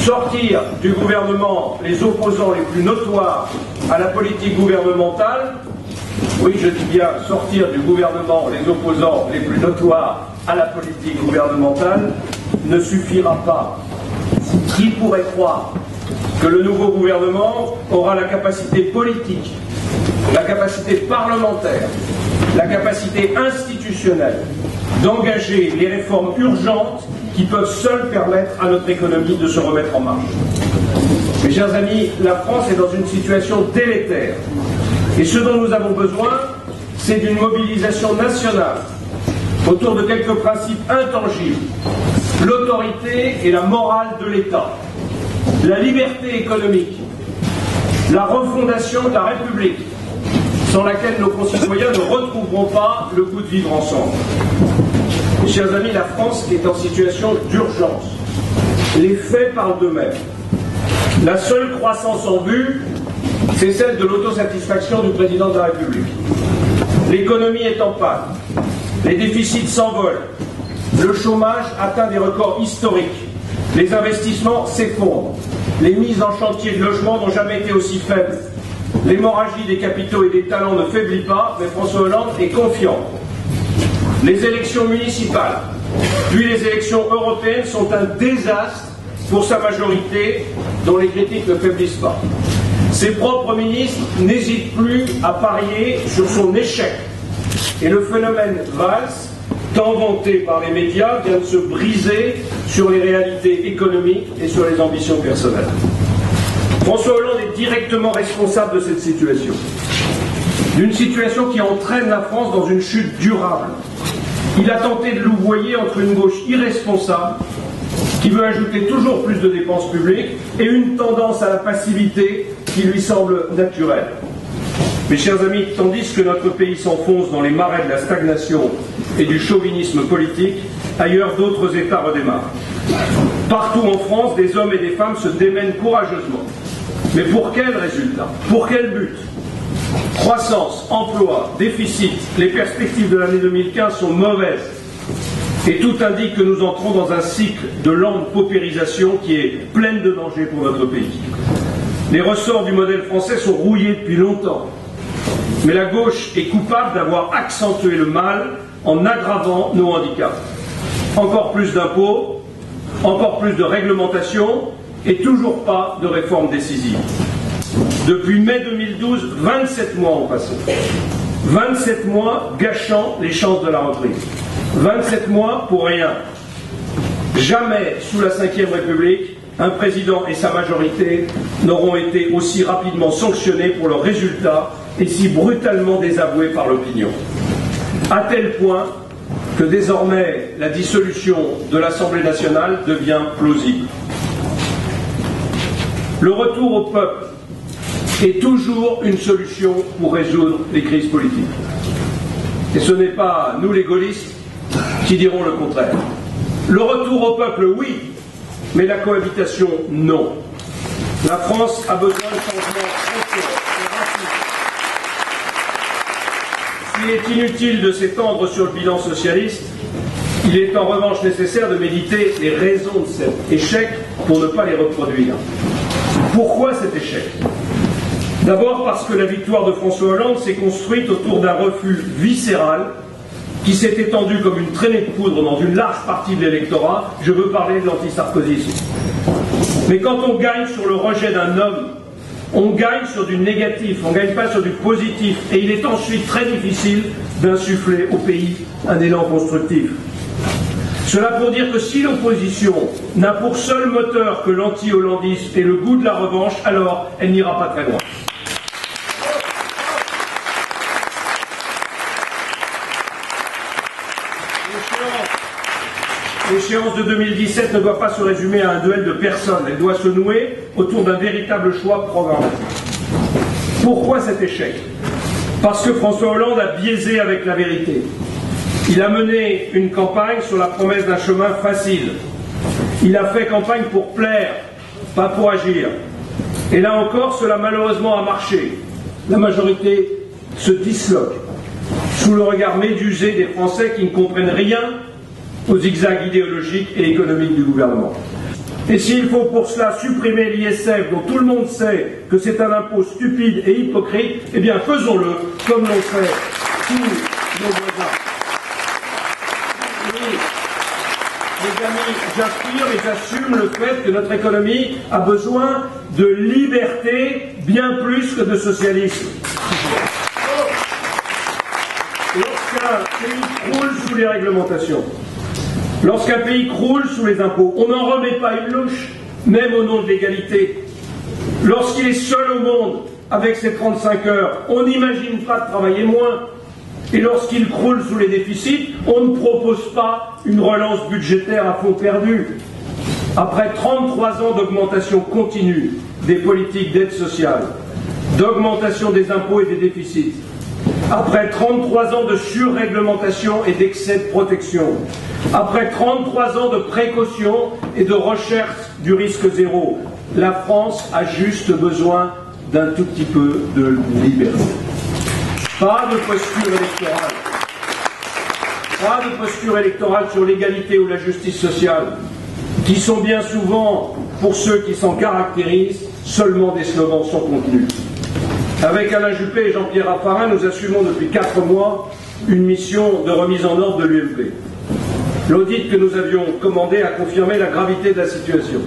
sortir du gouvernement les opposants les plus notoires à la politique gouvernementale, oui je dis bien sortir du gouvernement les opposants les plus notoires à la politique gouvernementale, ne suffira pas. Qui pourrait croire que le nouveau gouvernement aura la capacité politique, la capacité parlementaire, la capacité institutionnelle d'engager les réformes urgentes qui peuvent seules permettre à notre économie de se remettre en marche. Mes chers amis, la France est dans une situation délétère. Et ce dont nous avons besoin, c'est d'une mobilisation nationale autour de quelques principes intangibles: l'autorité et la morale de l'État, la liberté économique, la refondation de la République, sans laquelle nos concitoyens ne retrouveront pas le goût de vivre ensemble. Mes chers amis, la France est en situation d'urgence. Les faits parlent d'eux-mêmes. La seule croissance en vue, c'est celle de l'autosatisfaction du président de la République. L'économie est en panne, les déficits s'envolent, le chômage atteint des records historiques, les investissements s'effondrent, les mises en chantier de logements n'ont jamais été aussi faibles, l'hémorragie des capitaux et des talents ne faiblit pas, mais François Hollande est confiant. Les élections municipales, puis les élections européennes sont un désastre pour sa majorité, dont les critiques ne faiblissent pas. Ses propres ministres n'hésitent plus à parier sur son échec. Et le phénomène Valls, tant vanté par les médias, vient de se briser sur les réalités économiques et sur les ambitions personnelles. François Hollande est directement responsable de cette situation. D'une situation qui entraîne la France dans une chute durable. Il a tenté de louvoyer entre une gauche irresponsable, qui veut ajouter toujours plus de dépenses publiques, et une tendance à la passivité qui lui semble naturelle. Mes chers amis, tandis que notre pays s'enfonce dans les marais de la stagnation et du chauvinisme politique, ailleurs d'autres États redémarrent. Partout en France, des hommes et des femmes se démènent courageusement. Mais pour quel résultat? Pour quel but? Croissance, emploi, déficit, les perspectives de l'année 2015 sont mauvaises. Et tout indique que nous entrons dans un cycle de lente paupérisation qui est pleine de dangers pour notre pays. Les ressorts du modèle français sont rouillés depuis longtemps. Mais la gauche est coupable d'avoir accentué le mal en aggravant nos handicaps. Encore plus d'impôts, encore plus de réglementation et toujours pas de réforme décisive. Depuis mai 2012, 27 mois ont passé. 27 mois gâchant les chances de la reprise. 27 mois pour rien. Jamais sous la Ve République, un président et sa majorité n'auront été aussi rapidement sanctionnés pour leurs résultats et si brutalement désavoués par l'opinion. À tel point que désormais la dissolution de l'Assemblée nationale devient plausible. Le retour au peuple est toujours une solution pour résoudre les crises politiques. Et ce n'est pas nous les gaullistes qui diront le contraire. Le retour au peuple, oui, mais la cohabitation, non. La France a besoin de changements profonds et rapides. S'il est inutile de s'étendre sur le bilan socialiste, il est en revanche nécessaire de méditer les raisons de cet échec pour ne pas les reproduire. Pourquoi cet échec? D'abord parce que la victoire de François Hollande s'est construite autour d'un refus viscéral qui s'est étendu comme une traînée de poudre dans une large partie de l'électorat. Je veux parler de l'antisarkozisme. Mais quand on gagne sur le rejet d'un homme, on gagne sur du négatif, on ne gagne pas sur du positif. Et il est ensuite très difficile d'insuffler au pays un élan constructif. Cela pour dire que si l'opposition n'a pour seul moteur que l'anti-hollandisme et le goût de la revanche, alors elle n'ira pas très loin. L'échéance de 2017 ne doit pas se résumer à un duel de personnes, elle doit se nouer autour d'un véritable choix programmatique. Pourquoi cet échec? Parce que François Hollande a biaisé avec la vérité. Il a mené une campagne sur la promesse d'un chemin facile. Il a fait campagne pour plaire, pas pour agir. Et là encore, cela malheureusement a marché. La majorité se disloque sous le regard médusé des Français qui ne comprennent rien aux zigzags idéologiques et économiques du gouvernement. Et s'il faut pour cela supprimer l'ISF, dont tout le monde sait que c'est un impôt stupide et hypocrite, eh bien faisons-le comme l'ont fait tous nos voisins. Oui, les amis, j'affirme et j'assume le fait que notre économie a besoin de liberté bien plus que de socialisme. Lorsqu'un pays croule sous les réglementations, lorsqu'un pays croule sous les impôts, on n'en remet pas une louche, même au nom de l'égalité. Lorsqu'il est seul au monde avec ses 35 heures, on n'imagine pas de travailler moins. Et lorsqu'il croule sous les déficits, on ne propose pas une relance budgétaire à fond perdu. Après 33 ans d'augmentation continue des politiques d'aide sociale, d'augmentation des impôts et des déficits, après 33 ans de surréglementation et d'excès de protection, après 33 ans de précaution et de recherche du risque zéro, la France a juste besoin d'un tout petit peu de liberté. Pas de posture électorale. Pas de posture électorale sur l'égalité ou la justice sociale, qui sont bien souvent, pour ceux qui s'en caractérisent, seulement des slogans sans contenu. Avec Alain Juppé et Jean-Pierre Raffarin, nous assumons depuis 4 mois une mission de remise en ordre de l'UMP. L'audit que nous avions commandé a confirmé la gravité de la situation.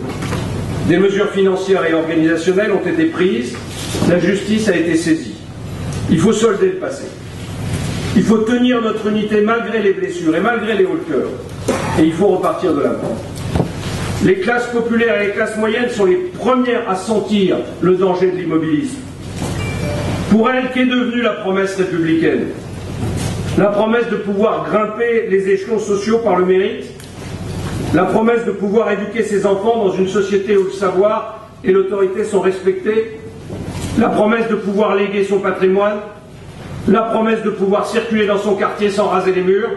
Des mesures financières et organisationnelles ont été prises, la justice a été saisie. Il faut solder le passé. Il faut tenir notre unité malgré les blessures et malgré les hauts de cœur. Et il faut repartir de l'avant. Les classes populaires et les classes moyennes sont les premières à sentir le danger de l'immobilisme. Pour elle, qu'est devenue la promesse républicaine? La promesse de pouvoir grimper les échelons sociaux par le mérite, la promesse de pouvoir éduquer ses enfants dans une société où le savoir et l'autorité sont respectés, la promesse de pouvoir léguer son patrimoine, la promesse de pouvoir circuler dans son quartier sans raser les murs.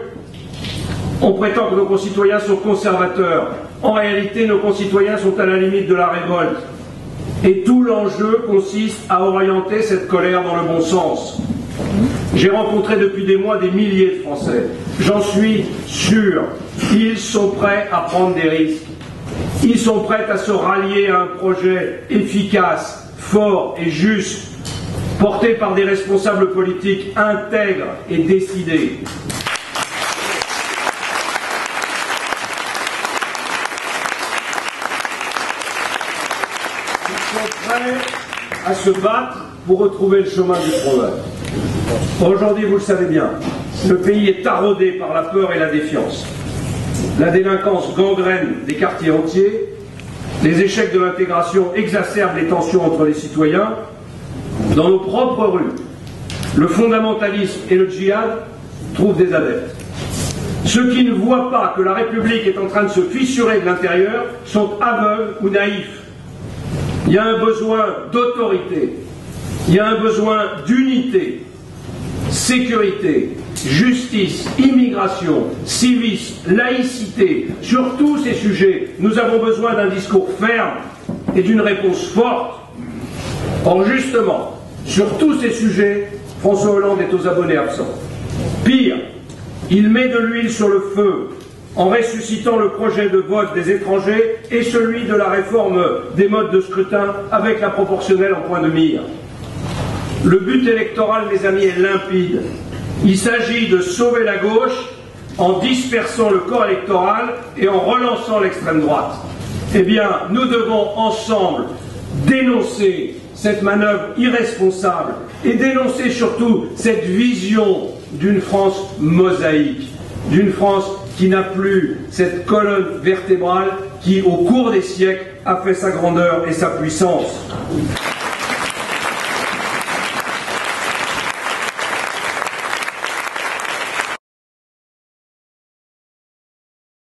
On prétend que nos concitoyens sont conservateurs. En réalité, nos concitoyens sont à la limite de la révolte. Et tout l'enjeu consiste à orienter cette colère dans le bon sens. J'ai rencontré depuis des mois des milliers de Français. J'en suis sûr. Ils sont prêts à prendre des risques. Ils sont prêts à se rallier à un projet efficace, fort et juste, porté par des responsables politiques intègres et décidés. Ils sont prêts à se battre pour retrouver le chemin du progrès. Aujourd'hui, vous le savez bien, le pays est taraudé par la peur et la défiance. La délinquance gangrène des quartiers entiers, les échecs de l'intégration exacerbent les tensions entre les citoyens. Dans nos propres rues, le fondamentalisme et le djihad trouvent des adeptes. Ceux qui ne voient pas que la République est en train de se fissurer de l'intérieur sont aveugles ou naïfs. Il y a un besoin d'autorité, il y a un besoin d'unité, sécurité, justice, immigration, civisme, laïcité. Sur tous ces sujets, nous avons besoin d'un discours ferme et d'une réponse forte. Or, justement, sur tous ces sujets, François Hollande est aux abonnés absents. Pire, il met de l'huile sur le feu en ressuscitant le projet de vote des étrangers et celui de la réforme des modes de scrutin avec la proportionnelle en point de mire. Le but électoral, mes amis, est limpide. Il s'agit de sauver la gauche en dispersant le corps électoral et en relançant l'extrême droite. Eh bien, nous devons ensemble dénoncer cette manœuvre irresponsable et dénoncer surtout cette vision d'une France mosaïque, d'une France qui n'a plus cette colonne vertébrale qui, au cours des siècles, a fait sa grandeur et sa puissance.